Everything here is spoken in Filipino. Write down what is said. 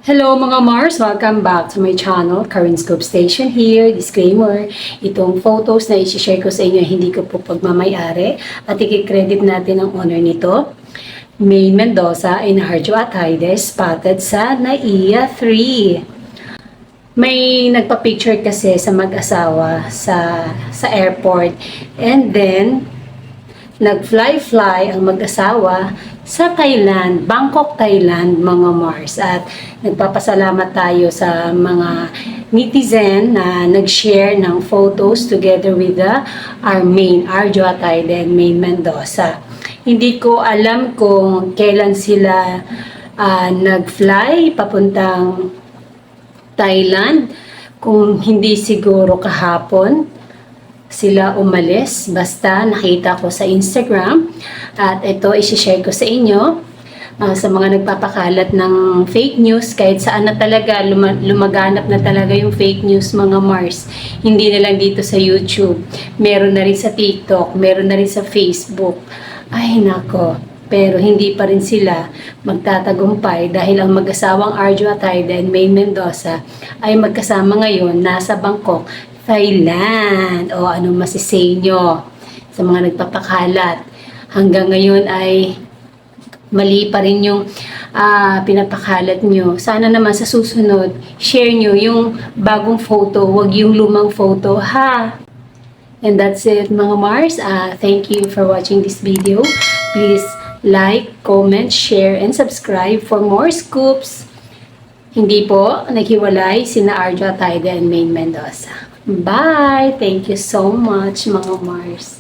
Hello mga Mars! Welcome back to my channel, Karen Scope Station here. Disclaimer, itong photos na i-share ko sa inyo hindi ko po pagmamayari at i-credit natin ang owner nito. Maine Mendoza in Harjo Ataydes, spotted sa NAIA 3. May nagpa-picture kasi sa mag-asawa sa airport and then nag-fly ang mag-asawa sa Thailand, Bangkok, Thailand, mga Mars. At nagpapasalamat tayo sa mga netizen na nag-share ng photos together with our main, Arjo Atayde and Maine Mendoza. Hindi ko alam kung kailan sila nag-fly papuntang Thailand. Kung hindi siguro kahapon sila umalis, basta nakita ko sa Instagram at ito isi-share ko sa inyo sa mga nagpapakalat ng fake news. Kahit saan na talaga lumaganap na talaga yung fake news, mga Mars, hindi na lang dito sa YouTube, meron na rin sa TikTok, meron na rin sa Facebook. Ay nako, pero hindi pa rin sila magtatagumpay dahil ang mag-asawang Arjo Atayde and Maine Mendoza ay magkasama ngayon nasa Bangkok, Thailand. O anong masisay nyo sa mga nagpapakalat? Hanggang ngayon ay mali pa rin yung pinapakalat nyo. Sana naman sa susunod, share nyo yung bagong photo, wag yung lumang photo, ha? And that's it, mga Mars. Thank you for watching this video. Please like, comment, share, and subscribe for more scoops. Hindi po naghiwalay sina Arjo Atayde and Maine Mendoza. Bye! Thank you so much, mga Mars.